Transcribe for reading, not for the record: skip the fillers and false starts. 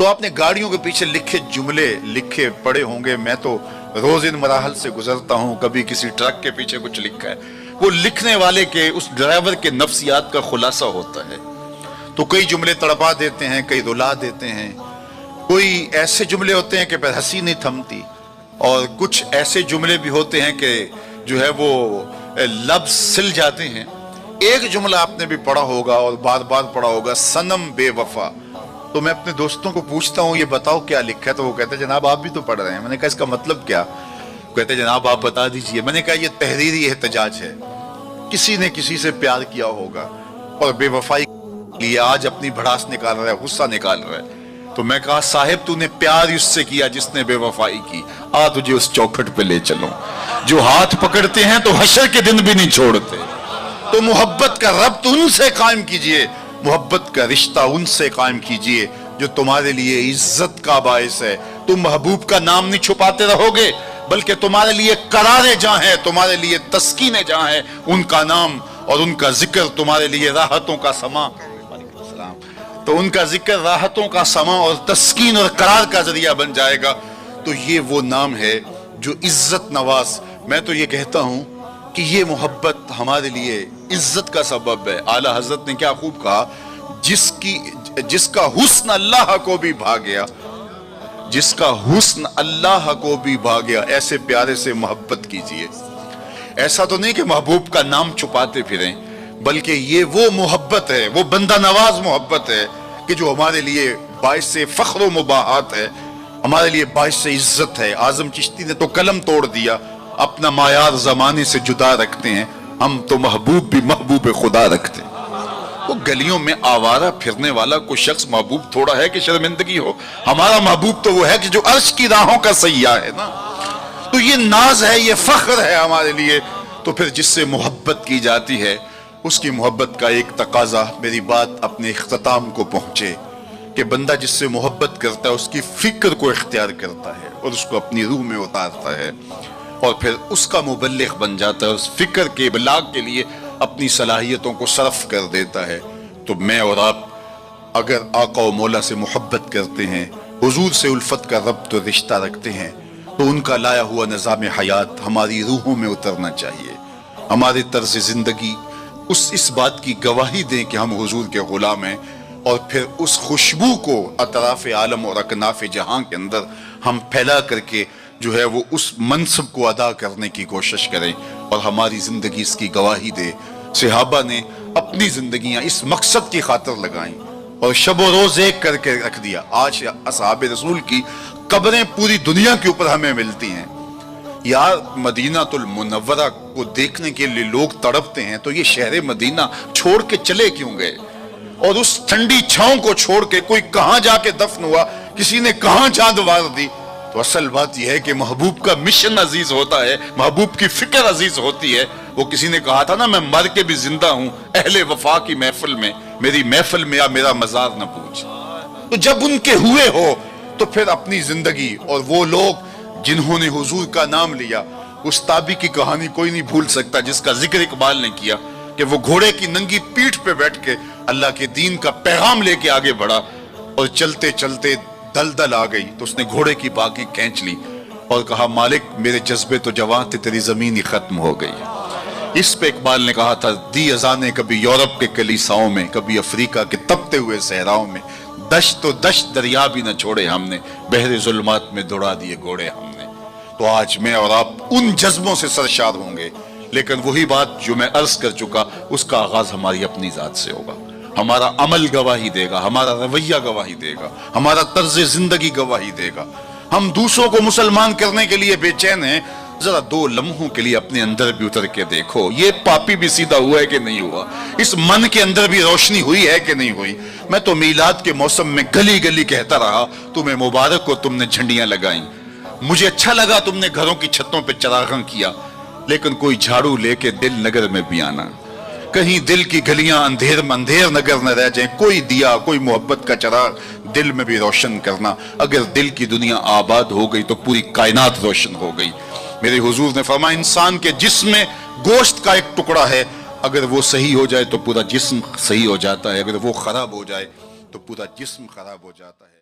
تو आपने गाड़ियों के पीछे लिखे जुमले लिखे पढ़े होंगे, मैं तो रोज इन मराहल से गुजरता हूँ, कभी किसी ट्रक के पीछे कुछ लिखा है, वो लिखने वाले के उस ड्राइवर के नफ्सियात का खुलासा होता है। तो कई जुमले तड़पा देते हैं, कई रुला देते हैं, कोई ऐसे जुमले होते हैं कि फिर हंसी नहीं थमती, और कुछ ऐसे जुमले भी होते हैं कि जो है वो लफ्ज सिल जाते हैं। एक जुमला आपने भी पढ़ा होगा और बार बार पढ़ा होगा, सनम बेवफा। तो मैं अपने दोस्तों को पूछता हूँ ये बताओ क्या लिखा है, तो वो कहते हैं जनाब आप भी तो पढ़ रहे हैं। मैंने कहा इसका मतलब क्या? कहते हैं जनाब आप बता दीजिए। मैंने कहा ये तहरीरी एहतजाज है, किसी ने किसी से प्यार किया होगा और बेवफाई लिए आज अपनी भड़ास निकाल रहा है, गुस्सा निकाल रहा है। तो मैं कहा साहिब तूने प्यार उससे किया जिसने बेवफाई की, आ तुझे उस चौखट पे ले चलो। जो हाथ पकड़ते हैं तो हशर के दिन भी नहीं छोड़ते। तो मोहब्बत का रब्त उनसे कायम कीजिए, मोहब्बत का रिश्ता उनसे कायम कीजिए जो तुम्हारे लिए इज्जत का बायस है। तुम महबूब का नाम नहीं छुपाते रहोगे, बल्कि तुम्हारे लिए करारे जहां है, तुम्हारे लिए तस्कीने जहां है, उनका नाम और उनका जिक्र तुम्हारे लिए राहतों का समा, तो उनका जिक्र राहतों का समा और तस्कीन और करार का जरिया बन जाएगा। तो ये वो नाम है जो इज्जत नवाज। मैं तो ये कहता हूं कि ये मोहब्बत हमारे लिए इज्जत का सबब है। आला हजरत ने क्या खूब कहा, जिसका हुस्न अल्लाह को भी भा गया, जिसका हुस्न अल्लाह को भी भा गया, ऐसे प्यारे से मोहब्बत कीजिए। ऐसा तो नहीं कि महबूब का नाम छुपाते फिरें, बल्कि ये वो मोहब्बत है, वो बंदा नवाज मोहब्बत है कि जो हमारे लिए बाइस से फख्र मुबाहात है, हमारे लिए बाइस से इज्जत है। आजम चिश्ती ने तो कलम तोड़ दिया, अपना मायार जमाने से जुदा रखते हैं, हम तो महबूब भी महबूब खुदा रखते हैं। वो गलियों में आवारा फिरने वाला कोई शख्स महबूब थोड़ा है कि शर्मिंदगी हो। हमारा महबूब तो वो है कि जो अर्श की राहों का सैयाह है ना। तो ये नाज है, ये फख्र है हमारे लिए। तो फिर जिससे मोहब्बत की जाती है उसकी मोहब्बत का एक तकाजा, मेरी बात अपने इख्तिताम को पहुंचे, कि बंदा जिससे मोहब्बत करता है उसकी फिक्र को इख्तियार करता है और उसको अपनी रूह में उतारता है और फिर उसका मुबल्लिग बन जाता है, उस फिक्र के इबलाग के लिए अपनी सलाहियतों को सर्फ कर देता है। तो मैं और आप अगर आका व मौला से मोहब्बत करते हैं, हुजूर से उल्फत का रब्त और रिश्ता रखते हैं, तो उनका लाया हुआ निज़ाम हयात हमारी रूहों में उतरना चाहिए। हमारे तर्ज जिंदगी इस बात की गवाही दें कि हम हुजूर के गुलाम हैं, और फिर उस खुशबू को अतराफ आलम और अकनाफ जहां के अंदर हम फैला करके जो है वो उस मनसब को अदा करने की कोशिश करें और हमारी जिंदगी इसकी गवाही दे। सहाबा ने अपनी जिंदगियां इस मकसद की खातिर लगाई और शब रोज एक करके रख दिया। आज असहाबे रसूल की कब्रें पूरी दुनिया के ऊपर हमें मिलती हैं। यार मदीनातुल मुनव्वरा को देखने के लिए लोग तड़पते हैं, तो ये शहर मदीना छोड़ के चले क्यों गए? और उस ठंडी छांव को छोड़ के कोई कहां जाके दफन हुआ, किसी ने कहां चांद वार दी। तो असल बात यह है कि महबूब का मिशन अजीज होता है, महबूब की फिक्र अजीज होती है। वो किसी ने कहा था ना, मैं मर के भी जिंदा हूं अहले वफा की महफिल में, मेरी महफिल में या मेरा मजार न पूछ। तो जब उनके हुए हो तो फिर अपनी जिंदगी और वो लोग जिन्होंने हुजूर का नाम लिया, उस ताबी की कहानी कोई नहीं भूल सकता जिसका जिक्र इकबाल ने किया, कि वो घोड़े की नंगी पीठ पे बैठ के अल्लाह के दीन का पैगाम लेके आगे बढ़ा और चलते चलते दलदल आ गई तो उसने घोड़े की बाकी खींच ली और कहा मालिक मेरे जज्बे तो जवां थे, तेरी जमीन ही खत्म हो गई। इस पे इकबाल ने कहा था, दी अजाने कभी यूरोप के कलीसाओं में, कभी अफ्रीका के तपते हुए सहराओं में, दश्त तो दश्त दरिया भी न छोड़े हमने, बहरे जुल्मात में दौड़ा दिए घोड़े हमने। तो आज मैं और आप उन जज्बों से सरशार होंगे, लेकिन वही बात जो मैं अर्ज कर चुका, उसका आगाज हमारी अपनी जात से होगा। हमारा अमल गवाही देगा, हमारा रवैया गवाही देगा, हमारा तर्ज जिंदगी गवाही देगा। हम दूसरों को मुसलमान करने के लिए बेचैन हैं, जरा 2 लम्हों के लिए अपने अंदर भी उतर के देखो, ये पापी भी सीधा हुआ है कि नहीं हुआ, इस मन के अंदर भी रोशनी हुई है कि नहीं हुई। मैं तो मीलाद के मौसम में गली गली कहता रहा, तुम्हें मुबारक हो तुमने झंडियां लगाई, मुझे अच्छा लगा तुमने घरों की छतों पे चरागां किया, लेकिन कोई झाड़ू लेके दिल नगर में भी आना, कहीं दिल की गलियां अंधेर नगर न रह जाए, कोई दिया कोई मोहब्बत का चराग दिल में भी रोशन करना। अगर दिल की दुनिया आबाद हो गई तो पूरी कायनात रोशन हो गई। मेरे हुजूर ने फरमाया, इंसान के जिस्म में गोश्त का एक टुकड़ा है, अगर वो सही हो जाए तो पूरा जिस्म सही हो जाता है, अगर वो खराब हो जाए तो पूरा जिस्म खराब हो जाता है।